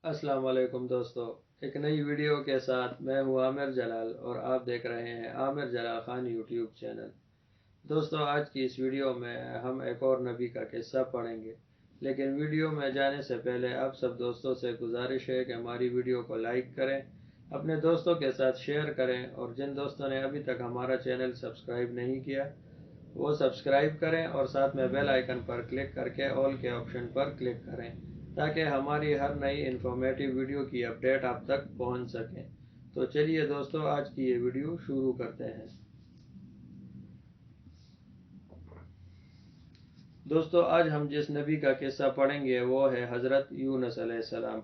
السلام علیکم دوستو، ایک نئی ویڈیو کے ساتھ میں ہوں عامر جلال اور آپ دیکھ رہے ہیں عامر جلال خان یوٹیوب چینل۔ دوستو، آج کی اس ویڈیو میں ہم ایک اور نبی کا قصہ پڑھیں گے، لیکن ویڈیو میں جانے سے پہلے آپ سب دوستوں سے گزارش ہے کہ ہماری ویڈیو کو لائک کریں، اپنے دوستوں کے ساتھ شیئر کریں اور جن دوستوں نے ابھی تک ہمارا چینل سبسکرائب نہیں کیا وہ سبسکرائب کریں اور ساتھ میں بیل آئیکن پر کلک کر کے آل کے آپشن پر کلک کریں تاکہ ہماری ہر نئی انفارمیٹیو ویڈیو کی اپڈیٹ آپ تک پہنچ سکیں۔ تو چلیے دوستو، آج کی یہ ویڈیو شروع کرتے ہیں۔ دوستو، آج ہم جس نبی کا قصہ پڑھیں گے وہ ہے حضرت یونس علیہ السلام۔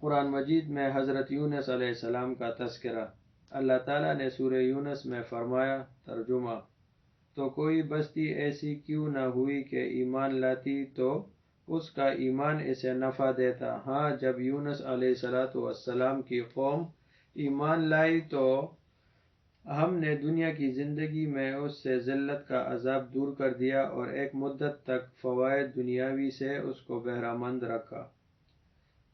قرآن مجید میں حضرت یونس علیہ السلام کا تذکرہ۔ اللہ تعالیٰ نے سورہ یونس میں فرمایا، ترجمہ: تو کوئی بستی ایسی کیوں نہ ہوئی کہ ایمان لاتی تو اس کا ایمان اسے نفع دیتا۔ ہاں، جب یونس علیہ السلام کی قوم ایمان لائی تو ہم نے دنیا کی زندگی میں اس سے ذلت کا عذاب دور کر دیا اور ایک مدت تک فوائد دنیاوی سے اس کو بہرہ مند رکھا۔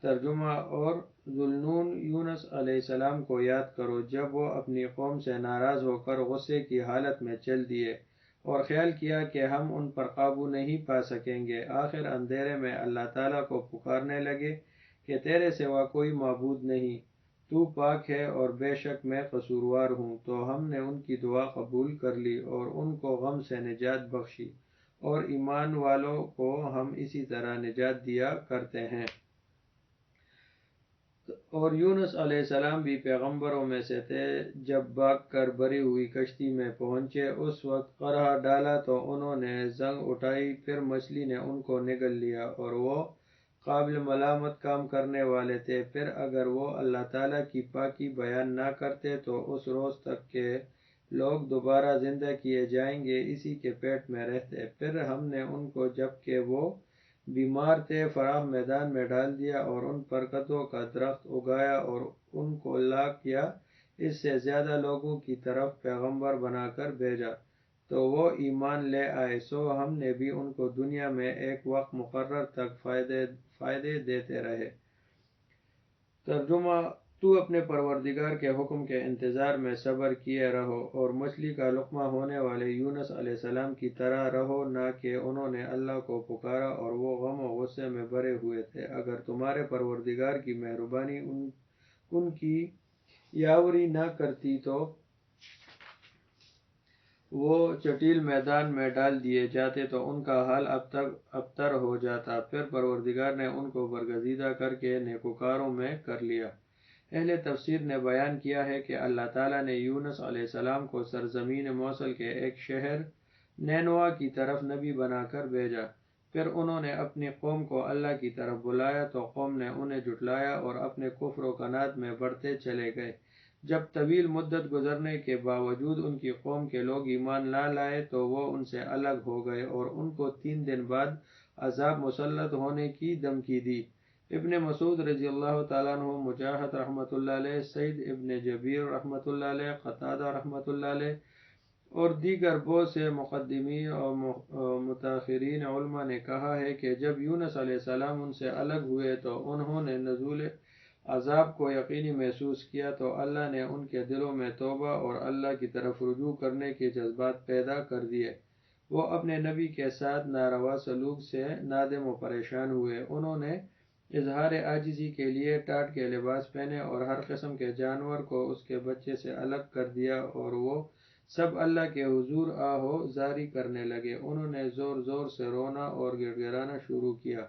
ترجمہ: اور ذوالنون یونس علیہ السلام کو یاد کرو جب وہ اپنی قوم سے ناراض ہو کر غصے کی حالت میں چل دیے اور خیال کیا کہ ہم ان پر قابو نہیں پا سکیں گے۔ آخر اندھیرے میں اللہ تعالیٰ کو پکارنے لگے کہ تیرے سوا کوئی معبود نہیں، تو پاک ہے اور بے شک میں قصوروار ہوں۔ تو ہم نے ان کی دعا قبول کر لی اور ان کو غم سے نجات بخشی، اور ایمان والوں کو ہم اسی طرح نجات دیا کرتے ہیں۔ اور یونس علیہ السلام بھی پیغمبروں میں سے تھے۔ جب بھاگ کر بھری ہوئی کشتی میں پہنچے اس وقت قرح ڈالا تو انہوں نے زنگ اٹھائی، پھر مچھلی نے ان کو نگل لیا اور وہ قابل ملامت کام کرنے والے تھے۔ پھر اگر وہ اللہ تعالیٰ کی پاکی بیان نہ کرتے تو اس روز تک کہ لوگ دوبارہ زندہ کیے جائیں گے اسی کے پیٹ میں رہتے۔ پھر ہم نے ان کو جبکہ وہ بیمار تھے فراخ میدان میں ڈال دیا اور ان پر کدو کا درخت اگایا اور ان کو لاکھ یا اس سے زیادہ لوگوں کی طرف پیغمبر بنا کر بھیجا تو وہ ایمان لے آئے، سو ہم نے بھی ان کو دنیا میں ایک وقت مقرر تک فائدے دیتے رہے۔ ترجمہ: تو اپنے پروردگار کے حکم کے انتظار میں صبر کیے رہو اور مچھلی کا لقمہ ہونے والے یونس علیہ السلام کی طرح رہو، نہ کہ انہوں نے اللہ کو پکارا اور وہ غم و غصے میں بھرے ہوئے تھے۔ اگر تمہارے پروردگار کی مہربانی ان کی یاوری نہ کرتی تو وہ چٹیل میدان میں ڈال دیے جاتے تو ان کا حال ابتر ہو جاتا۔ پھر پروردگار نے ان کو برگزیدہ کر کے نیکوکاروں میں کر لیا۔ اہل تفسیر نے بیان کیا ہے کہ اللہ تعالیٰ نے یونس علیہ السلام کو سرزمین موصل کے ایک شہر نینوا کی طرف نبی بنا کر بھیجا۔ پھر انہوں نے اپنی قوم کو اللہ کی طرف بلایا تو قوم نے انہیں جھٹلایا اور اپنے کفر و عناد میں بڑھتے چلے گئے۔ جب طویل مدت گزرنے کے باوجود ان کی قوم کے لوگ ایمان نہ لائے تو وہ ان سے الگ ہو گئے اور ان کو 3 دن بعد عذاب مسلط ہونے کی دھمکی دی۔ ابن مسعود رضی اللہ تعالیٰ عنہ، مجاہد رحمۃ اللہ علیہ، سعید ابن جبیر رحمۃ اللہ علیہ، قتادہ رحمۃ اللہ علیہ اور دیگر بہت سے مقدمین اور متاخرین علماء نے کہا ہے کہ جب یونس علیہ السلام ان سے الگ ہوئے تو انہوں نے نزول عذاب کو یقینی محسوس کیا تو اللہ نے ان کے دلوں میں توبہ اور اللہ کی طرف رجوع کرنے کے جذبات پیدا کر دیے۔ وہ اپنے نبی کے ساتھ ناروا سلوک سے نادم و پریشان ہوئے۔ انہوں نے اظہار عاجزی کے لیے ٹاٹ کے لباس پہنے اور ہر قسم کے جانور کو اس کے بچے سے الگ کر دیا اور وہ سب اللہ کے حضور آہو زاری کرنے لگے۔ انہوں نے زور زور سے رونا اور گڑ گڑانا شروع کیا،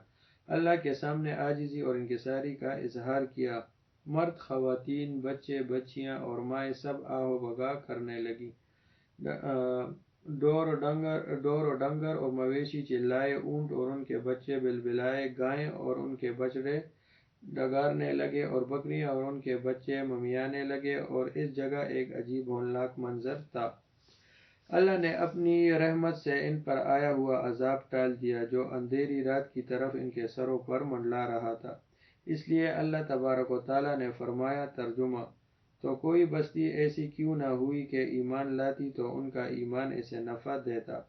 اللہ کے سامنے عاجزی اور انکساری کا اظہار کیا۔ مرد، خواتین، بچے بچیاں اور مائیں سب آہو بگا کرنے لگی۔ ڈور و ڈنگر اور مویشی چلائے، اونٹ اور ان کے بچے بلبلائے، گائیں اور ان کے بچڑے ڈگارنے لگے اور بکریاں اور ان کے بچے ممیانے لگے، اور اس جگہ ایک عجیب ہولناک منظر تھا۔ اللہ نے اپنی رحمت سے ان پر آیا ہوا عذاب ٹال دیا جو اندھیری رات کی طرف ان کے سروں پر منڈلا رہا تھا۔ اس لیے اللہ تبارک و تعالیٰ نے فرمایا، ترجمہ: تو کوئی بستی ایسی کیوں نہ ہوئی کہ ایمان لاتی تو ان کا ایمان اسے نفع دیتا۔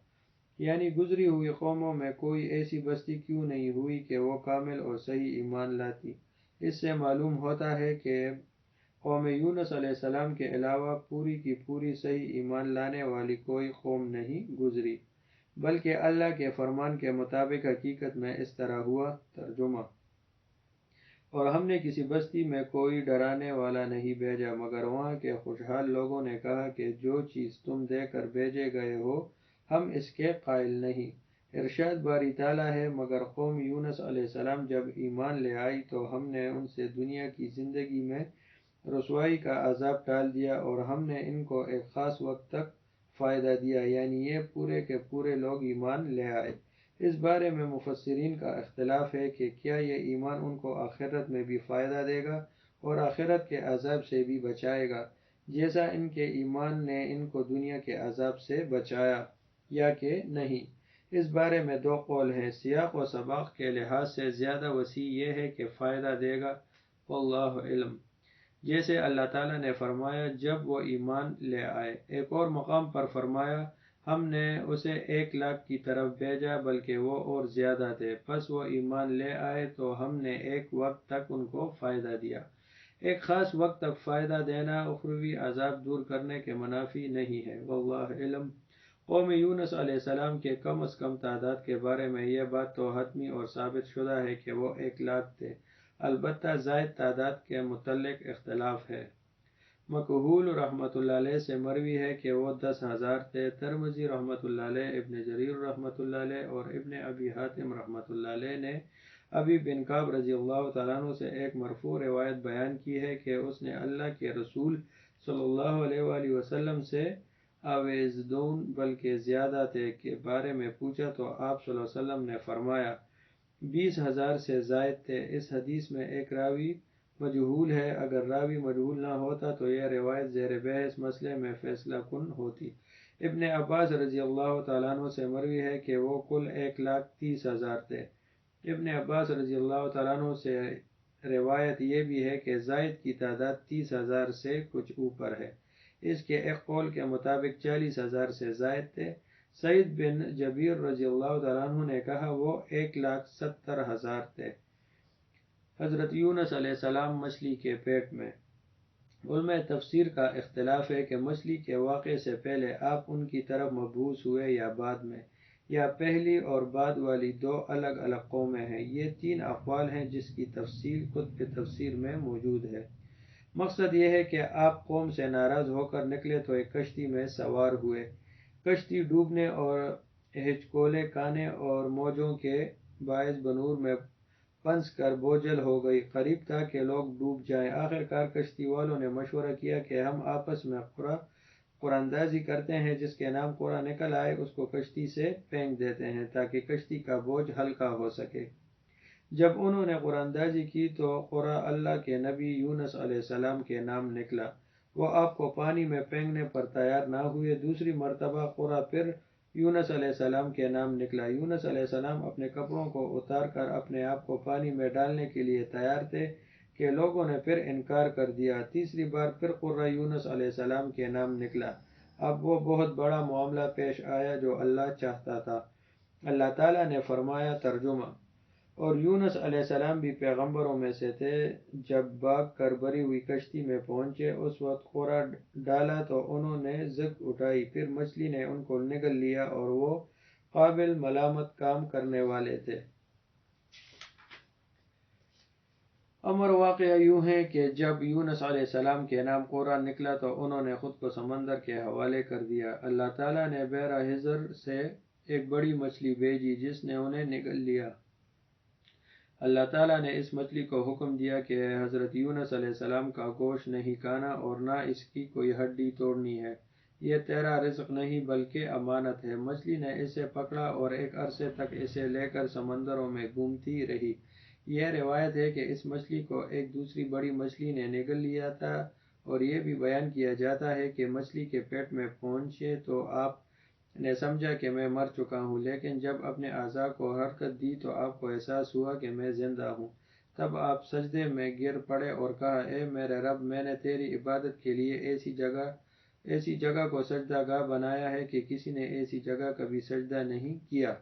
یعنی گزری ہوئی قوموں میں کوئی ایسی بستی کیوں نہیں ہوئی کہ وہ کامل اور صحیح ایمان لاتی؟ اس سے معلوم ہوتا ہے کہ قوم یونس علیہ السلام کے علاوہ پوری کی پوری صحیح ایمان لانے والی کوئی قوم نہیں گزری، بلکہ اللہ کے فرمان کے مطابق حقیقت میں اس طرح ہوا۔ ترجمہ: اور ہم نے کسی بستی میں کوئی ڈرانے والا نہیں بھیجا مگر وہاں کے خوشحال لوگوں نے کہا کہ جو چیز تم دے کر بھیجے گئے ہو ہم اس کے قائل نہیں۔ ارشاد باری تعالیٰ ہے، مگر قوم یونس علیہ السلام جب ایمان لے آئی تو ہم نے ان سے دنیا کی زندگی میں رسوائی کا عذاب ٹال دیا اور ہم نے ان کو ایک خاص وقت تک فائدہ دیا، یعنی یہ پورے کے پورے لوگ ایمان لے آئے۔ اس بارے میں مفسرین کا اختلاف ہے کہ کیا یہ ایمان ان کو آخرت میں بھی فائدہ دے گا اور آخرت کے عذاب سے بھی بچائے گا، جیسا ان کے ایمان نے ان کو دنیا کے عذاب سے بچایا، یا کہ نہیں۔ اس بارے میں دو قول ہیں۔ سیاق و سباق کے لحاظ سے زیادہ وسیع یہ ہے کہ فائدہ دے گا، واللہ علم۔ جیسے اللہ تعالیٰ نے فرمایا جب وہ ایمان لے آئے۔ ایک اور مقام پر فرمایا ہم نے اسے 1,00,000 کی طرف بھیجا بلکہ وہ اور زیادہ تھے، پس وہ ایمان لے آئے تو ہم نے ایک وقت تک ان کو فائدہ دیا۔ ایک خاص وقت تک فائدہ دینا اخروی عذاب دور کرنے کے منافی نہیں ہے، واللہ علم۔ قوم یونس علیہ السلام کے کم از کم تعداد کے بارے میں یہ بات تو حتمی اور ثابت شدہ ہے کہ وہ 1,00,000 تھے، البتہ زائد تعداد کے متعلق اختلاف ہے۔ مکحول رحمۃ اللہ علیہ سے مروی ہے کہ وہ 10,000 تھے۔ ترمذی رحمۃ اللہ علیہ، ابن جریر رحمۃ اللہ علیہ اور ابن ابی حاتم رحمۃ اللہ علیہ نے ابی بن کعب رضی اللہ تعالیٰ عنہ سے ایک مرفوع روایت بیان کی ہے کہ اس نے اللہ کے رسول صلی اللہ علیہ وآلہ وسلم سے اویزدون بلکہ زیادہ تھے کے بارے میں پوچھا تو آپ صلی اللہ علیہ وسلم نے فرمایا 20,000 سے زائد تھے۔ اس حدیث میں ایک راوی مجہول ہے، اگر راوی مجہول نہ ہوتا تو یہ روایت زیر بحث مسئلے میں فیصلہ کن ہوتی۔ ابن عباس رضی اللہ تعالیٰ عنہ سے مروی ہے کہ وہ کل 1,30,000 تھے۔ ابن عباس رضی اللہ تعالیٰ عنہ سے روایت یہ بھی ہے کہ زائد کی تعداد 30,000 سے کچھ اوپر ہے۔ اس کے ایک قول کے مطابق 40,000 سے زائد تھے۔ سعید بن جبیر رضی اللہ تعالیٰ عنہ نے کہا وہ 1,70,000 تھے۔ حضرت یونس علیہ السلام مچھلی کے پیٹ میں۔ علماء تفسیر کا اختلاف ہے کہ مچھلی کے واقعے سے پہلے آپ ان کی طرف مبعوث ہوئے یا بعد میں، یا پہلی اور بعد والی دو الگ الگ قومیں ہیں۔ یہ 3 اقوال ہیں جس کی تفصیل کتب تفسیر میں موجود ہے۔ مقصد یہ ہے کہ آپ قوم سے ناراض ہو کر نکلے تو ایک کشتی میں سوار ہوئے۔ کشتی ڈوبنے اور ہچکولے کھانے اور موجوں کے باعث بنور میں پھنس کر بوجھل ہو گئی، قریب تھا کہ لوگ ڈوب جائیں۔ آخرکار کشتی والوں نے مشورہ کیا کہ ہم آپس میں قراندازی کرتے ہیں، جس کے نام قرا نکل آئے اس کو کشتی سے پھینک دیتے ہیں تاکہ کشتی کا بوجھ ہلکا ہو سکے۔ جب انہوں نے قراندازی کی تو قرا اللہ کے نبی یونس علیہ السلام کے نام نکلا۔ وہ آپ کو پانی میں پھینکنے پر تیار نہ ہوئے۔ دوسری مرتبہ قرا پھر یونس علیہ السلام کے نام نکلا۔ یونس علیہ السلام اپنے کپڑوں کو اتار کر اپنے آپ کو پانی میں ڈالنے کے لیے تیار تھے کہ لوگوں نے پھر انکار کر دیا۔ تیسری بار پھر قرہ یونس علیہ السلام کے نام نکلا۔ اب وہ بہت بڑا معاملہ پیش آیا جو اللہ چاہتا تھا۔ اللہ تعالیٰ نے فرمایا، ترجمہ: اور یونس علیہ السلام بھی پیغمبروں میں سے تھے۔ جب بھاگ کر بھری ہوئی کشتی میں پہنچے اس وقت قرا ڈالا تو انہوں نے زگ اٹھائی، پھر مچھلی نے ان کو نگل لیا اور وہ قابل ملامت کام کرنے والے تھے۔ امر واقعہ یوں ہے کہ جب یونس علیہ السلام کے نام قرا نکلا تو انہوں نے خود کو سمندر کے حوالے کر دیا۔ اللہ تعالیٰ نے بحر حضر سے ایک بڑی مچھلی بھیجی جس نے انہیں نگل لیا۔ اللہ تعالیٰ نے اس مچھلی کو حکم دیا کہ حضرت یونس علیہ السلام کا گوشت نہیں کھانا اور نہ اس کی کوئی ہڈی توڑنی ہے، یہ تیرا رزق نہیں بلکہ امانت ہے۔ مچھلی نے اسے پکڑا اور ایک عرصے تک اسے لے کر سمندروں میں گھومتی رہی۔ یہ روایت ہے کہ اس مچھلی کو ایک دوسری بڑی مچھلی نے نگل لیا تھا، اور یہ بھی بیان کیا جاتا ہے کہ مچھلی کے پیٹ میں پہنچے تو آپ نے سمجھا کہ میں مر چکا ہوں، لیکن جب اپنے اعضاء کو حرکت دی تو آپ کو احساس ہوا کہ میں زندہ ہوں۔ تب آپ سجدے میں گر پڑے اور کہا، اے میرے رب، میں نے تیری عبادت کے لیے ایسی جگہ ایسی جگہ کو سجدہ گاہ بنایا ہے کہ کسی نے ایسی جگہ کبھی سجدہ نہیں کیا۔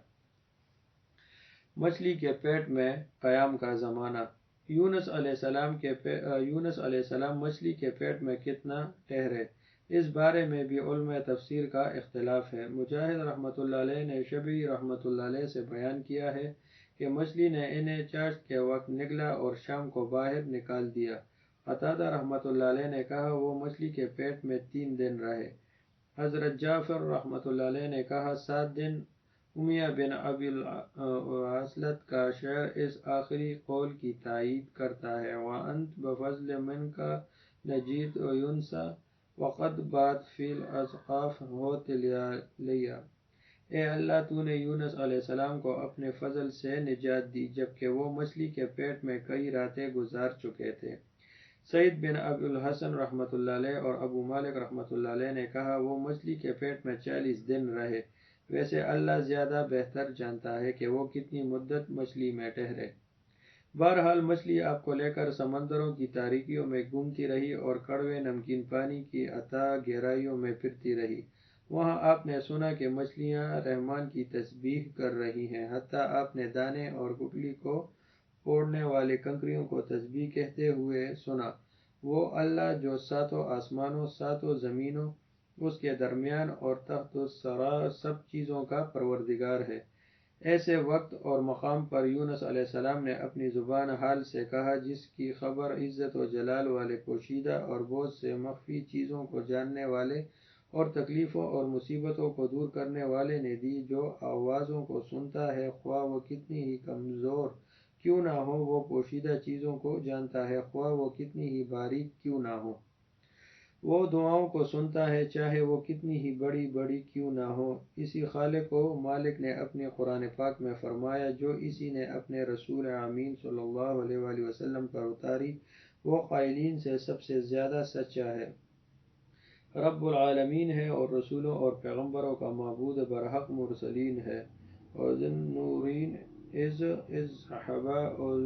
مچھلی کے پیٹ میں قیام کا زمانہ۔ یونس علیہ السلام مچھلی کے پیٹ میں کتنا ٹھہرے، اس بارے میں بھی علماء تفسیر کا اختلاف ہے۔ مجاہد رحمۃ اللہ علیہ نے شبی رحمۃ اللہ علیہ سے بیان کیا ہے کہ مچھلی نے انہیں چاشت کے وقت نگلا اور شام کو باہر نکال دیا۔ قتادہ رحمۃ اللہ علیہ نے کہا وہ مچھلی کے پیٹ میں 3 دن رہے۔ حضرت جعفر رحمۃ اللہ علیہ نے کہا 7 دن۔ امیہ بن ابی العاصلت کا شعر اس آخری قول کی تائید کرتا ہے۔ وَأَنْتَ بِفَضْلِ مِنْكَ نَجِيتُ يُونَسَ وَقَدْ بَاتَ فِي الْأَحْقَافِ هُوَ لِيَا۔ اے اللہ، تو نے یونس علیہ السلام کو اپنے فضل سے نجات دی جبکہ وہ مچھلی کے پیٹ میں کئی راتیں گزار چکے تھے۔ سعید بن ابی الحسن رحمۃ اللہ علیہ اور ابو مالک رحمۃ اللہ علیہ نے کہا وہ مچھلی کے پیٹ میں 40 دن رہے۔ ویسے اللہ زیادہ بہتر جانتا ہے کہ وہ کتنی مدت مچھلی میں ٹھہرے۔ بہرحال مچھلی آپ کو لے کر سمندروں کی تاریکیوں میں گھومتی رہی اور کڑوے نمکین پانی کی اتھاہ گہرائیوں میں پھرتی رہی۔ وہاں آپ نے سنا کہ مچھلیاں رحمان کی تسبیح کر رہی ہیں، حتیٰ آپ نے دانے اور ککلی کو پوڑنے والے کنکریوں کو تسبیح کہتے ہوئے سنا۔ وہ اللہ جو 7 آسمانوں 7 زمینوں اس کے درمیان اور تحت الثری سب چیزوں کا پروردگار ہے۔ ایسے وقت اور مقام پر یونس علیہ السلام نے اپنی زبان حال سے کہا جس کی خبر عزت و جلال والے پوشیدہ اور بہت سے مخفی چیزوں کو جاننے والے اور تکلیفوں اور مصیبتوں کو دور کرنے والے نے دی، جو آوازوں کو سنتا ہے خواہ وہ کتنی ہی کمزور کیوں نہ ہو، وہ پوشیدہ چیزوں کو جانتا ہے خواہ وہ کتنی ہی باریک کیوں نہ ہو، وہ دعاؤں کو سنتا ہے چاہے وہ کتنی ہی بڑی بڑی کیوں نہ ہو۔ اسی خالق و مالک نے اپنے قرآن پاک میں فرمایا جو اسی نے اپنے رسول امین صلی اللہ علیہ وآلہ وسلم پر اتاری، وہ قائلین سے سب سے زیادہ سچا ہے، رب العالمین ہے اور رسولوں اور پیغمبروں کا معبود برحق مرسلین ہے۔ اور ذُوالنُورَيْنِ اذ صحبا اور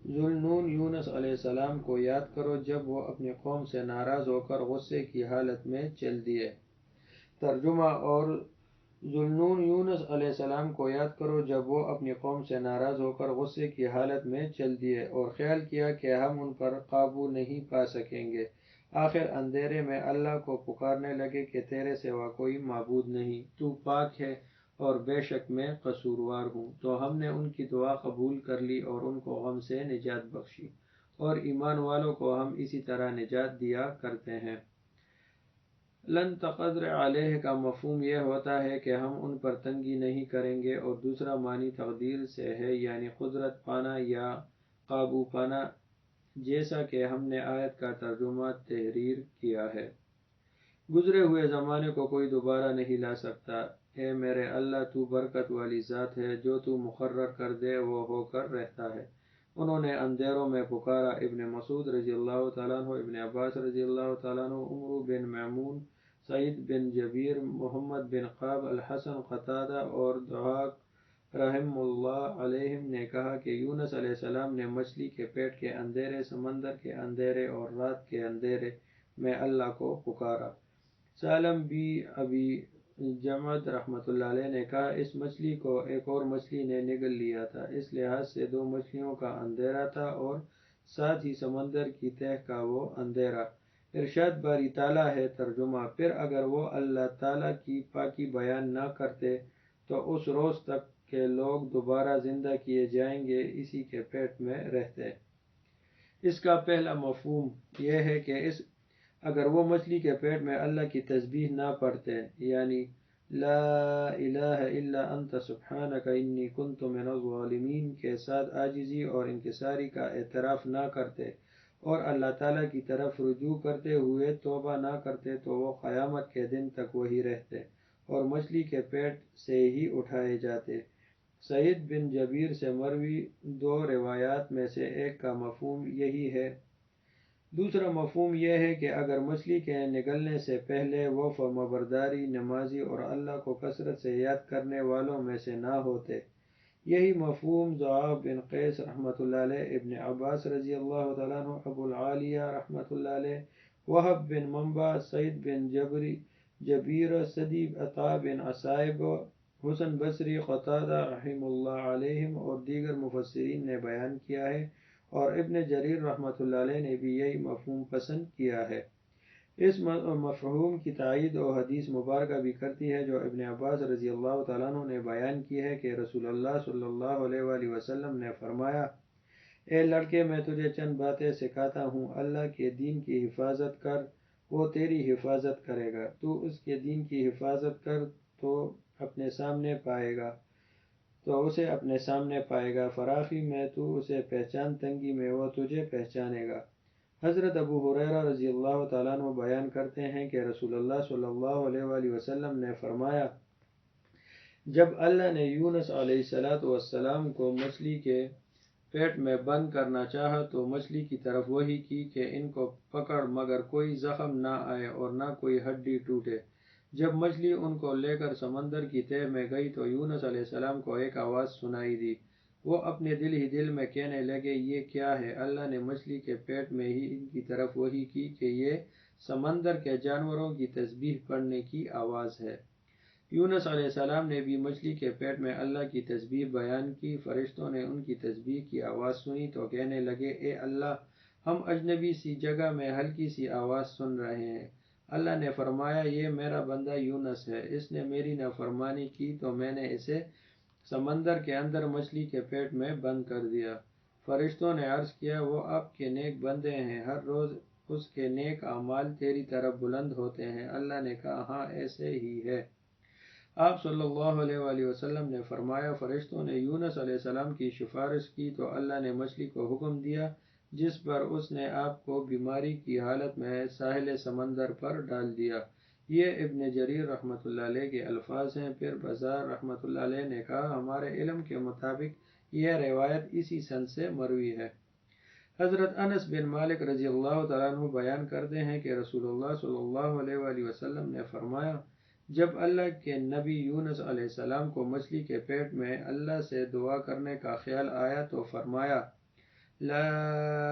ذُوالنُون یونس علیہ السلام کو یاد کرو جب وہ اپنی قوم سے ناراض ہو کر غصے کی حالت میں چل دیے۔ ترجمہ اور ذُوالنُون یونس علیہ السلام کو یاد کرو جب وہ اپنی قوم سے ناراض ہو کر غصے کی حالت میں چل دیے اور خیال کیا کہ ہم ان پر قابو نہیں پا سکیں گے۔ آخر اندھیرے میں اللہ کو پکارنے لگے کہ تیرے سوا کوئی معبود نہیں، تو پاک ہے اور بے شک میں قصوروار ہوں۔ تو ہم نے ان کی دعا قبول کر لی اور ان کو غم سے نجات بخشی، اور ایمان والوں کو ہم اسی طرح نجات دیا کرتے ہیں۔ لن تقدر علیہ کا مفہوم یہ ہوتا ہے کہ ہم ان پر تنگی نہیں کریں گے، اور دوسرا معنی تقدیر سے ہے یعنی قدرت پانا یا قابو پانا، جیسا کہ ہم نے آیت کا ترجمہ تحریر کیا ہے۔ گزرے ہوئے زمانے کو کوئی دوبارہ نہیں لا سکتا۔ اے میرے اللہ، تو برکت والی ذات ہے، جو تو مقرر کر دے وہ ہو کر رہتا ہے۔ انہوں نے اندھیروں میں پکارا۔ ابن مسعود رضی اللہ تعالیٰ عنہ، ابن عباس رضی اللہ تعالیٰ عنہ، عمرو بن میمون، سعید بن جبیر، محمد بن قاب، الحسن، قتادہ اور ضحاک رحم اللہ علیہم نے کہا کہ یونس علیہ السلام نے مچھلی کے پیٹ کے اندھیرے، سمندر کے اندھیرے اور رات کے اندھیرے میں اللہ کو پکارا۔ سالم بی ابی جمعد رحمۃ اللہ علیہ نے کہا اس مچھلی کو ایک اور مچھلی نے نگل لیا تھا، اس لحاظ سے 2 مچھلیوں کا اندھیرا تھا اور ساتھ ہی سمندر کی تہہ کا وہ اندھیرا۔ ارشاد باری تعالیٰ ہے۔ ترجمہ پھر اگر وہ اللہ تعالیٰ کی پاکی بیان نہ کرتے تو اس روز تک کہ لوگ دوبارہ زندہ کیے جائیں گے اسی کے پیٹ میں رہتے۔ اس کا پہلا مفہوم یہ ہے کہ اگر وہ مچھلی کے پیٹ میں اللہ کی تسبیح نہ پڑھتے، یعنی لا الہ الا انت سبحانک انی کنت من الظالمین کے ساتھ عاجزی اور انکساری کا اعتراف نہ کرتے اور اللہ تعالیٰ کی طرف رجوع کرتے ہوئے توبہ نہ کرتے تو وہ قیامت کے دن تک وہی رہتے اور مچھلی کے پیٹ سے ہی اٹھائے جاتے۔ سعید بن جبیر سے مروی 2 روایات میں سے ایک کا مفہوم یہی ہے۔ دوسرا مفہوم یہ ہے کہ اگر مچھلی کے نگلنے سے پہلے وہ فرمانبرداری، نمازی اور اللہ کو کثرت سے یاد کرنے والوں میں سے نہ ہوتے۔ یہی مفہوم ضحاک بن قیس رحمۃ اللہ علیہ، ابن عباس رضی اللہ تعالیٰ عنہ، ابو العالیہ رحمۃ اللہ علیہ وہب بن منبع، سعید بن جبیر سدی، عطا بن عصائب، حسن بصری، قتادہ رحم اللہ علیہم اور دیگر مفسرین نے بیان کیا ہے، اور ابن جریر رحمۃ اللہ علیہ نے بھی یہی مفہوم پسند کیا ہے۔ اس مفہوم کی تائید و حدیث مبارکہ بھی کرتی ہے جو ابن عباس رضی اللہ تعالیٰ عنہ نے بیان کی ہے کہ رسول اللہ صلی اللہ علیہ وآلہ وسلم نے فرمایا: اے لڑکے، میں تجھے چند باتیں سکھاتا ہوں، اللہ کے دین کی حفاظت کر، وہ تیری حفاظت کرے گا، تو اس کے دین کی حفاظت کر تو اسے اپنے سامنے پائے گا، فراخی میں تو اسے پہچان، تنگی میں وہ تجھے پہچانے گا۔ حضرت ابو ہریرہ رضی اللہ تعالیٰ عنہ بیان کرتے ہیں کہ رسول اللہ صلی اللہ علیہ وآلہ وسلم نے فرمایا: جب اللہ نے یونس علیہ السلام کو مچھلی کے پیٹ میں بند کرنا چاہا تو مچھلی کی طرف وحی کی کہ ان کو پکڑ مگر کوئی زخم نہ آئے اور نہ کوئی ہڈی ٹوٹے۔ جب مچھلی ان کو لے کر سمندر کی تہہ میں گئی تو یونس علیہ السلام کو ایک آواز سنائی دی۔ وہ اپنے دل ہی دل میں کہنے لگے: یہ کیا ہے؟ اللہ نے مچھلی کے پیٹ میں ہی ان کی طرف وحی کی کہ یہ سمندر کے جانوروں کی تسبیح پڑھنے کی آواز ہے۔ یونس علیہ السلام نے بھی مچھلی کے پیٹ میں اللہ کی تسبیح بیان کی۔ فرشتوں نے ان کی تسبیح کی آواز سنی تو کہنے لگے: اے اللہ، ہم اجنبی سی جگہ میں ہلکی سی آواز سن رہے ہیں۔ اللہ نے فرمایا: یہ میرا بندہ یونس ہے، اس نے میری نافرمانی کی تو میں نے اسے سمندر کے اندر مچھلی کے پیٹ میں بند کر دیا۔ فرشتوں نے عرض کیا: وہ آپ کے نیک بندے ہیں، ہر روز اس کے نیک اعمال تیری طرف بلند ہوتے ہیں۔ اللہ نے کہا: ہاں، ایسے ہی ہے۔ آپ صلی اللہ علیہ وآلہ وسلم نے فرمایا: فرشتوں نے یونس علیہ السلام کی سفارش کی تو اللہ نے مچھلی کو حکم دیا، جس پر اس نے آپ کو بیماری کی حالت میں ساحل سمندر پر ڈال دیا۔ یہ ابن جریر رحمۃ اللہ علیہ کے الفاظ ہیں۔ پھر بزار رحمۃ اللہ علیہ نے کہا: ہمارے علم کے مطابق یہ روایت اسی سند سے مروی ہے۔ حضرت انس بن مالک رضی اللہ تعالیٰ عنہ بیان کرتے ہیں کہ رسول اللہ صلی اللہ علیہ وآلہ وسلم نے فرمایا: جب اللہ کے نبی یونس علیہ السلام کو مچھلی کے پیٹ میں اللہ سے دعا کرنے کا خیال آیا تو فرمایا: لا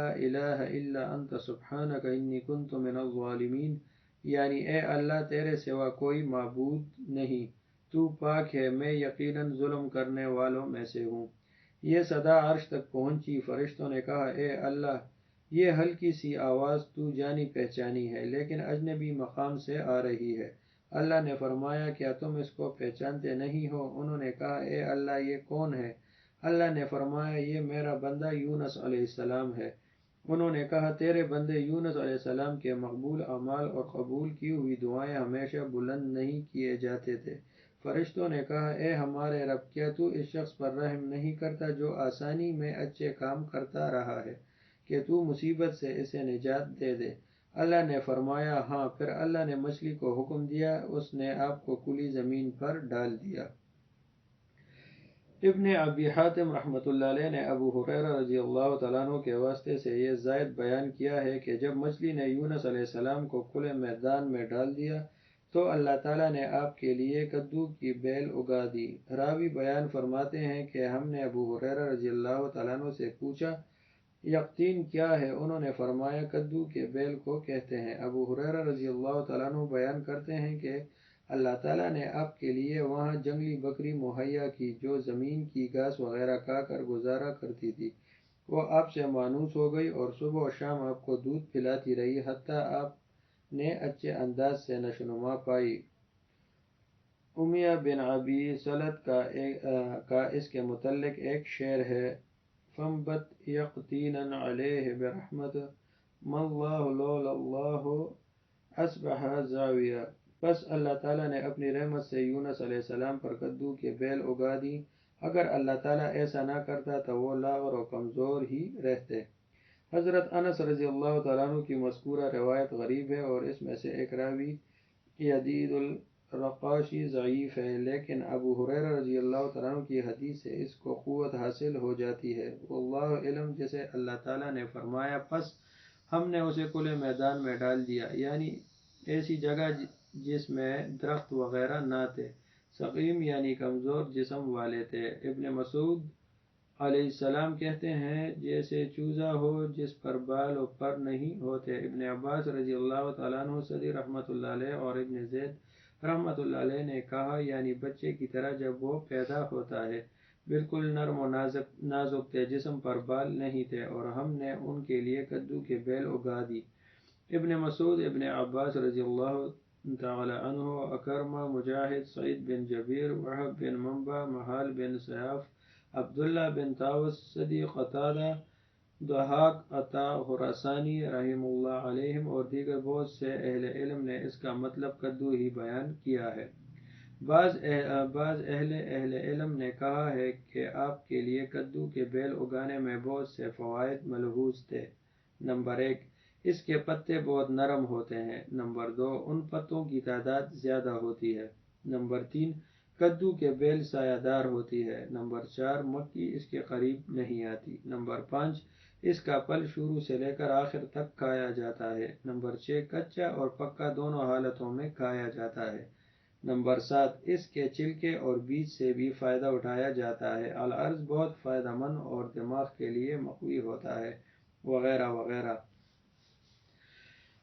الہ الا انت سبحانک انی کنت من الظالمین، یعنی اے اللہ، تیرے سوا کوئی معبود نہیں، تو پاک ہے، میں یقیناً ظلم کرنے والوں میں سے ہوں۔ یہ صدا عرش تک پہنچی۔ فرشتوں نے کہا: اے اللہ، یہ ہلکی سی آواز تو جانی پہچانی ہے لیکن اجنبی مقام سے آ رہی ہے۔ اللہ نے فرمایا: کیا تم اس کو پہچانتے نہیں ہو؟ انہوں نے کہا: اے اللہ، یہ کون ہے؟ اللہ نے فرمایا: یہ میرا بندہ یونس علیہ السلام ہے۔ انہوں نے کہا: تیرے بندے یونس علیہ السلام کے مقبول اعمال اور قبول کی ہوئی دعائیں ہمیشہ بلند نہیں کیے جاتے تھے۔ فرشتوں نے کہا: اے ہمارے رب، کیا تو اس شخص پر رحم نہیں کرتا جو آسانی میں اچھے کام کرتا رہا ہے کہ تو مصیبت سے اسے نجات دے دے؟ اللہ نے فرمایا: ہاں۔ پھر اللہ نے مچھلی کو حکم دیا، اس نے آپ کو کھلی زمین پر ڈال دیا۔ ابن ابی حاتم رحمۃ اللہ علیہ نے ابو ہریرہ رضی اللہ تعالیٰ عنہ کے واسطے سے یہ زائد بیان کیا ہے کہ جب مچھلی نے یونس علیہ السلام کو کھلے میدان میں ڈال دیا تو اللہ تعالیٰ نے آپ کے لیے کدو کی بیل اگا دی۔ راوی بیان فرماتے ہیں کہ ہم نے ابو ہریرہ رضی اللہ تعالیٰ عنہ سے پوچھا: یقطین کیا ہے؟ انہوں نے فرمایا: کدو کے بیل کو کہتے ہیں۔ ابو ہریرہ رضی اللہ تعالیٰ عنہ بیان کرتے ہیں کہ اللہ تعالیٰ نے آپ کے لیے وہاں جنگلی بکری مہیا کی جو زمین کی گھاس وغیرہ کھا کر گزارا کرتی تھی۔ وہ آپ سے مانوس ہو گئی اور صبح و شام آپ کو دودھ پلاتی رہی حتیٰ آپ نے اچھے انداز سے نشوونما پائی۔ امیہ بن ابی سلط کا اس کے متعلق ایک شعر ہے: فَانْبَتْ يَقْطِينًا عَلَيْهِ بِرَحْمَةٍ مَا اللَّهُ لَوْلَا اللَّهُ أَصْبَحَ زَاوِيًا۔ بس اللہ تعالیٰ نے اپنی رحمت سے یونس علیہ السلام پر کدو کے بیل اگا دی، اگر اللہ تعالیٰ ایسا نہ کرتا تو وہ لاغر و کمزور ہی رہتے۔ حضرت انس رضی اللہ تعالیٰ عنہ کی مذکورہ روایت غریب ہے اور اس میں سے ایک راوی یدید الرقاشی ضعیف ہے، لیکن ابو ہریرہ رضی اللہ تعالیٰ عنہ کی حدیث سے اس کو قوت حاصل ہو جاتی ہے۔ واللہ علم۔ جیسے اللہ تعالیٰ نے فرمایا: پس ہم نے اسے کھلے میدان میں ڈال دیا، یعنی ایسی جگہ جس میں درخت وغیرہ نہ تھے، سقیم یعنی کمزور جسم والے تھے۔ ابن مسعود علیہ السلام کہتے ہیں جیسے چوزا ہو جس پر بال و پر نہیں ہوتے۔ ابن عباس رضی اللہ تعالیٰ عنہ صدی رحمۃ اللہ علیہ اور ابن زید رحمۃ اللہ علیہ نے کہا یعنی بچے کی طرح جب وہ پیدا ہوتا ہے، بالکل نرم و نازک تھے، جسم پر بال نہیں تھے، اور ہم نے ان کے لیے کدو کے بیل اگا دی۔ ابن مسعود، ابن عباس رضی اللہ تعالی عنہ، اکرمہ، مجاہد، سعید بن جبیر، وہب بن منبع، محال بن سیاف، عبداللہ بن طاووس، سدی، قتادہ، ضحاک، عطا، خراسانی رحم اللہ علیہم اور دیگر بہت سے اہل علم نے اس کا مطلب کدو ہی بیان کیا ہے۔ بعض اہل علم نے کہا ہے کہ آپ کے لیے کدو کے بیل اگانے میں بہت سے فوائد ملحوظ تھے۔ نمبر 1، اس کے پتے بہت نرم ہوتے ہیں۔ نمبر 2، ان پتوں کی تعداد زیادہ ہوتی ہے۔ نمبر 3، کدو کے بیل سایہ دار ہوتی ہے۔ نمبر 4، مکھی اس کے قریب نہیں آتی۔ نمبر 5، اس کا پھل شروع سے لے کر آخر تک کھایا جاتا ہے۔ نمبر 6، کچا اور پکا دونوں حالتوں میں کھایا جاتا ہے۔ نمبر 7، اس کے چھلکے اور بیج سے بھی فائدہ اٹھایا جاتا ہے۔ الارض بہت فائدہ مند اور دماغ کے لیے مقوی ہوتا ہے، وغیرہ وغیرہ۔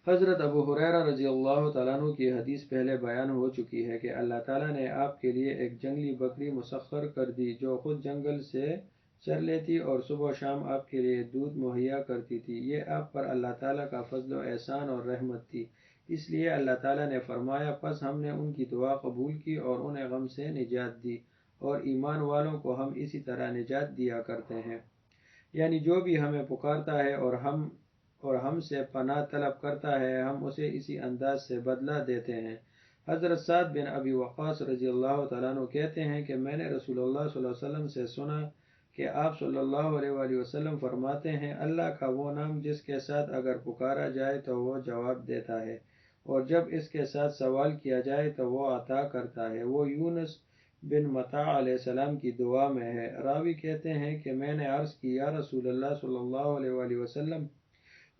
حضرت ابو ہریرہ رضی اللہ تعالیٰ عنہ کی حدیث پہلے بیان ہو چکی ہے کہ اللہ تعالیٰ نے آپ کے لیے ایک جنگلی بکری مسخر کر دی جو خود جنگل سے چر لیتی اور صبح و شام آپ کے لیے دودھ مہیا کرتی تھی۔ یہ آپ پر اللہ تعالیٰ کا فضل و احسان اور رحمت تھی، اس لیے اللہ تعالیٰ نے فرمایا پس ہم نے ان کی دعا قبول کی اور انہیں غم سے نجات دی، اور ایمان والوں کو ہم اسی طرح نجات دیا کرتے ہیں۔ یعنی جو بھی ہمیں پکارتا ہے اور ہم سے پناہ طلب کرتا ہے، ہم اسے اسی انداز سے بدلہ دیتے ہیں۔ حضرت سعد بن ابی وقاص رضی اللہ تعالیٰ عنہ کہتے ہیں کہ میں نے رسول اللہ صلی اللہ علیہ وسلم سے سنا کہ آپ صلی اللہ علیہ وآلہ وسلم فرماتے ہیں اللہ کا وہ نام جس کے ساتھ اگر پکارا جائے تو وہ جواب دیتا ہے، اور جب اس کے ساتھ سوال کیا جائے تو وہ عطا کرتا ہے، وہ یونس بن متیٰ علیہ السلام کی دعا میں ہے۔ راوی کہتے ہیں کہ میں نے عرض کی یا رسول اللہ صلی اللہ علیہ وآلہ وسلم،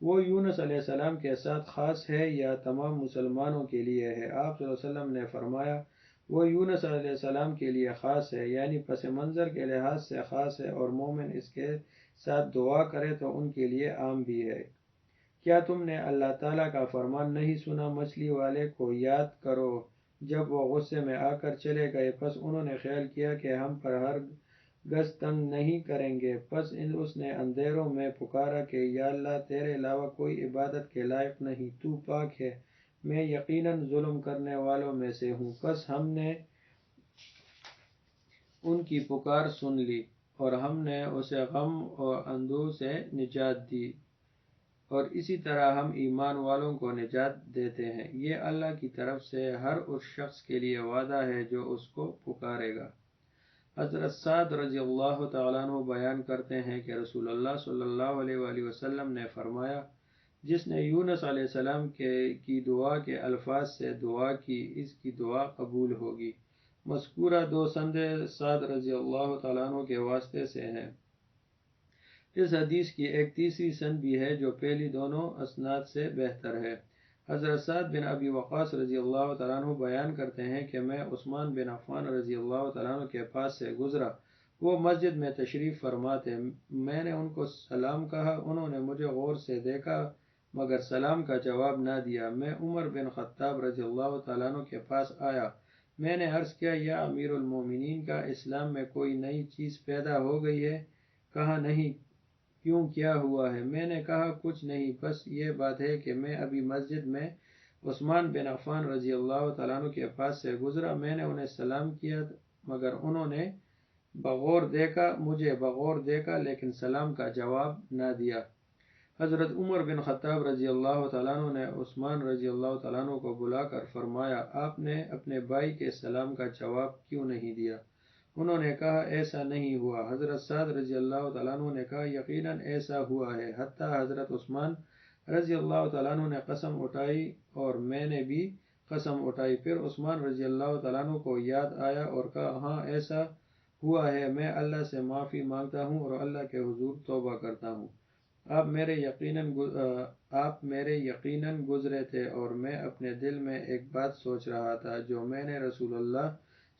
وہ یونس علیہ السلام کے ساتھ خاص ہے یا تمام مسلمانوں کے لیے ہے؟ آپ صلی اللہ علیہ وسلم نے فرمایا وہ یونس علیہ السلام کے لیے خاص ہے، یعنی پس منظر کے لحاظ سے خاص ہے، اور مومن اس کے ساتھ دعا کرے تو ان کے لیے عام بھی ہے۔ کیا تم نے اللہ تعالیٰ کا فرمان نہیں سنا مچھلی والے کو یاد کرو جب وہ غصے میں آ کر چلے گئے، پس انہوں نے خیال کیا کہ ہم پر ہرگز تنگ نہیں کریں گے، پس اس نے اندھیروں میں پکارا کہ یا اللہ تیرے علاوہ کوئی عبادت کے لائق نہیں، تو پاک ہے، میں یقیناً ظلم کرنے والوں میں سے ہوں۔ پس ہم نے ان کی پکار سن لی اور ہم نے اسے غم اور اندوہ سے نجات دی، اور اسی طرح ہم ایمان والوں کو نجات دیتے ہیں۔ یہ اللہ کی طرف سے ہر اس شخص کے لیے وعدہ ہے جو اس کو پکارے گا۔ حضرت سعد رضی اللہ تعالیٰ عنہ بیان کرتے ہیں کہ رسول اللہ صلی اللہ علیہ وآلہ وسلم نے فرمایا جس نے یونس علیہ السلام کی دعا کے الفاظ سے دعا کی، اس کی دعا قبول ہوگی۔ مذکورہ دو سند سعد رضی اللہ تعالیٰ عنہ کے واسطے سے ہیں۔ اس حدیث کی ایک تیسری سند بھی ہے جو پہلی دونوں اسناد سے بہتر ہے۔ حضرت سعد بن ابی وقاص رضی اللہ تعالیٰ عنہ بیان کرتے ہیں کہ میں عثمان بن عفان رضی اللہ تعالیٰ عنہ کے پاس سے گزرا، وہ مسجد میں تشریف فرما تھے، میں نے ان کو سلام کہا، انہوں نے مجھے غور سے دیکھا مگر سلام کا جواب نہ دیا۔ میں عمر بن خطاب رضی اللہ تعالیٰ عنہ کے پاس آیا، میں نے عرض کیا یا امیر المومنین کا اسلام میں کوئی نئی چیز پیدا ہو گئی ہے؟ کہا نہیں، کیوں کیا ہوا ہے؟ میں نے کہا کچھ نہیں، بس یہ بات ہے کہ میں ابھی مسجد میں عثمان بن عفان رضی اللہ تعالیٰ عنہ کے پاس سے گزرا، میں نے انہیں سلام کیا مگر انہوں نے مجھے بغور دیکھا لیکن سلام کا جواب نہ دیا۔ حضرت عمر بن خطاب رضی اللہ تعالیٰ عنہ نے عثمان رضی اللہ تعالیٰ عنہ کو بلا کر فرمایا آپ نے اپنے بھائی کے سلام کا جواب کیوں نہیں دیا؟ انہوں نے کہا ایسا نہیں ہوا۔ حضرت سعد رضی اللہ تعالیٰ عنہ نے کہا یقیناً ایسا ہوا ہے، حتیٰ حضرت عثمان رضی اللہ تعالیٰ عنہ نے قسم اٹھائی اور میں نے بھی قسم اٹھائی۔ پھر عثمان رضی اللہ تعالیٰ عنہ کو یاد آیا اور کہا ہاں ایسا ہوا ہے، میں اللہ سے معافی مانگتا ہوں اور اللہ کے حضور توبہ کرتا ہوں۔ آپ میرے یقیناً گزرے تھے اور میں اپنے دل میں ایک بات سوچ رہا تھا جو میں نے رسول اللہ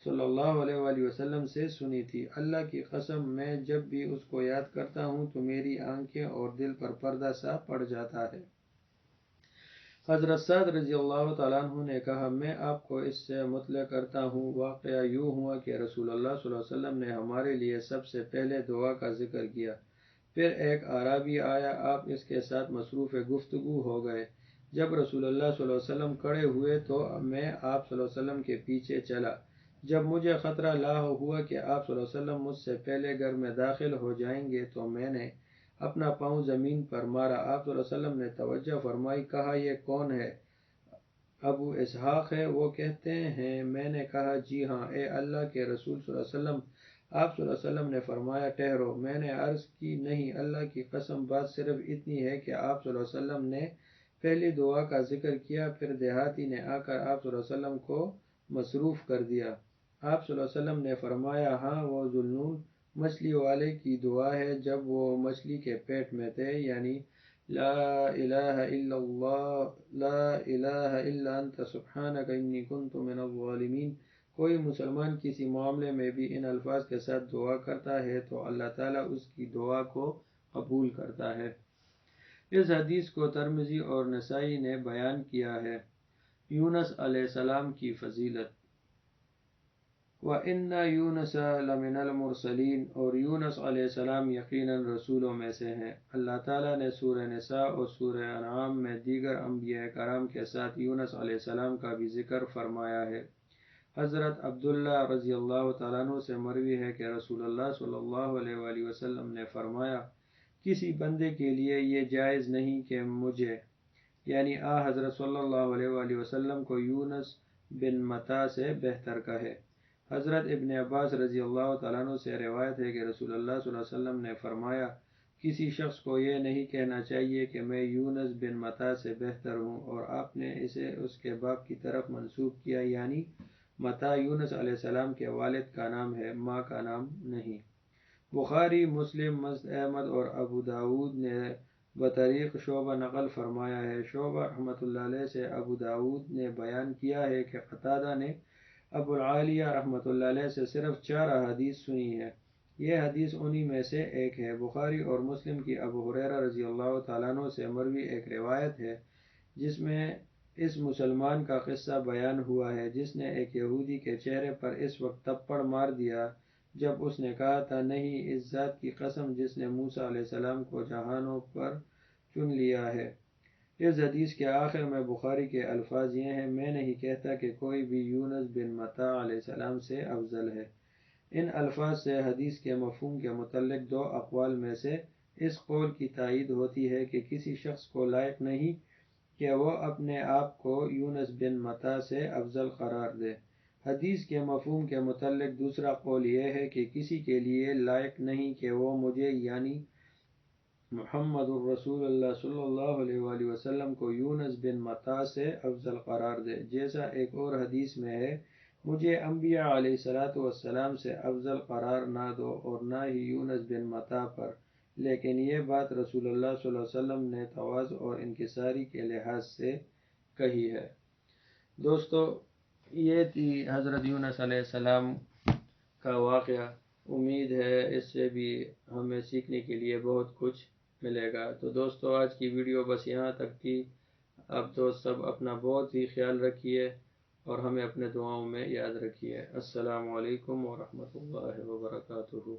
صلی اللہ علیہ وآلہ وسلم سے سنی تھی۔ اللہ کی قسم میں جب بھی اس کو یاد کرتا ہوں تو میری آنکھیں اور دل پر پردہ سا پڑ جاتا ہے۔ حضرت سعد رضی اللہ تعالیٰ عنہ نے کہا، میں آپ کو اس سے مطلع کرتا ہوں۔ واقعہ یوں ہوا کہ رسول اللہ صلی اللہ علیہ وسلم نے ہمارے لیے سب سے پہلے دعا کا ذکر کیا، پھر ایک اعرابی آیا، آپ اس کے ساتھ مصروف گفتگو ہو گئے۔ جب رسول اللہ صلی اللہ علیہ وسلم کھڑے ہوئے تو میں آپ صلی اللہ علیہ وسلم کے پیچھے چلا۔ جب مجھے خطرہ لاحق ہوا کہ آپ صلی اللہ علیہ وسلم مجھ سے پہلے گھر میں داخل ہو جائیں گے تو میں نے اپنا پاؤں زمین پر مارا۔ آپ صلی اللہ علیہ وسلم نے توجہ فرمائی، کہا یہ کون ہے؟ ابو اسحاق ہے، وہ کہتے ہیں میں نے کہا جی ہاں اے اللہ کے رسول صلی اللہ علیہ وسلم۔ آپ صلی اللہ علیہ وسلم نے فرمایا ٹھہرو۔ میں نے عرض کی نہیں، اللہ کی قسم بات صرف اتنی ہے کہ آپ صلی اللہ علیہ وسلم نے پہلی دعا کا ذکر کیا، پھر دیہاتی نے آ کر آپ صلی اللہ علیہ وسلم کو مصروف کر دیا۔ آپ صلی اللہ علیہ وسلم نے فرمایا ہاں وہ ذوالنون مچھلی والے کی دعا ہے جب وہ مچھلی کے پیٹ میں تھے، یعنی لا الہ الا اللہ لا الہ الا انت سبحانک انی کنت من الظالمین۔ کوئی مسلمان کسی معاملے میں بھی ان الفاظ کے ساتھ دعا کرتا ہے تو اللہ تعالیٰ اس کی دعا کو قبول کرتا ہے۔ اس حدیث کو ترمذی اور نسائی نے بیان کیا ہے۔ یونس علیہ السلام کی فضیلت۔ وَإِنَّ يُونَسَ لَمِنَ الْمُرْسَلِينَ، اور یونس علیہ السلام یقیناً رسولوں میں سے ہیں۔ اللہ تعالیٰ نے سورہ نساء اور سورہ انعام میں دیگر انبیاء کرام کے ساتھ یونس علیہ السلام کا بھی ذکر فرمایا ہے۔ حضرت عبداللہ رضی اللہ تعالیٰ عنہ سے مروی ہے کہ رسول اللہ صلی اللہ علیہ وآلہ وسلم نے فرمایا، کسی بندے کے لیے یہ جائز نہیں کہ مجھے، یعنی حضرت صلی اللہ علیہ وآلہ وسلم کو یونس بن متی سے بہتر کہے۔ حضرت ابن عباس رضی اللہ تعالیٰ عنہ سے روایت ہے کہ رسول اللہ صلی اللہ علیہ وسلم نے فرمایا، کسی شخص کو یہ نہیں کہنا چاہیے کہ میں یونس بن متی سے بہتر ہوں، اور آپ نے اسے اس کے باپ کی طرف منسوب کیا، یعنی متی یونس علیہ السلام کے والد کا نام ہے، ماں کا نام نہیں۔ بخاری، مسلم، مسند احمد اور ابو داود نے بطریق شعبہ نقل فرمایا ہے۔ شعبہ رحمۃ اللہ علیہ سے ابو داود نے بیان کیا ہے کہ قتادہ نے ابو العالیہ رحمۃ اللہ علیہ سے صرف 4 احادیث سنی ہے، یہ حدیث انہی میں سے ایک ہے۔ بخاری اور مسلم کی ابو ہریرہ رضی اللہ تعالیٰ عنہ سے مروی ایک روایت ہے جس میں اس مسلمان کا قصہ بیان ہوا ہے جس نے ایک یہودی کے چہرے پر اس وقت تھپڑ مار دیا جب اس نے کہا تھا، نہیں اس ذات کی قسم جس نے موسیٰ علیہ السلام کو جہانوں پر چن لیا ہے۔ اس حدیث کے آخر میں بخاری کے الفاظ یہ ہیں، میں نہیں کہتا کہ کوئی بھی یونس بن متی علیہ السلام سے افضل ہے۔ ان الفاظ سے حدیث کے مفہوم کے متعلق 2 اقوال میں سے اس قول کی تائید ہوتی ہے کہ کسی شخص کو لائق نہیں کہ وہ اپنے آپ کو یونس بن متی سے افضل قرار دے۔ حدیث کے مفہوم کے متعلق دوسرا قول یہ ہے کہ کسی کے لیے لائق نہیں کہ وہ مجھے یعنی محمد الرسول اللہ صلی اللہ علیہ وآلہ وسلم کو یونس بن متی سے افضل قرار دے، جیسا ایک اور حدیث میں ہے، مجھے انبیاء علیہ السلام سے افضل قرار نہ دو اور نہ ہی یونس بن متی پر، لیکن یہ بات رسول اللہ صلی اللہ علیہ وسلم نے تواضع اور انکساری کے لحاظ سے کہی ہے۔ دوستو، یہ تھی حضرت یونس علیہ السلام کا واقعہ۔ امید ہے اس سے بھی ہمیں سیکھنے کے لیے بہت کچھ ملے گا۔ تو دوستو، آج کی ویڈیو بس یہاں تک تھی۔ اب دوست سب اپنا بہت ہی خیال رکھیے اور ہمیں اپنے دعاؤں میں یاد رکھیے۔ السلام علیکم ورحمۃ اللہ وبرکاتہ۔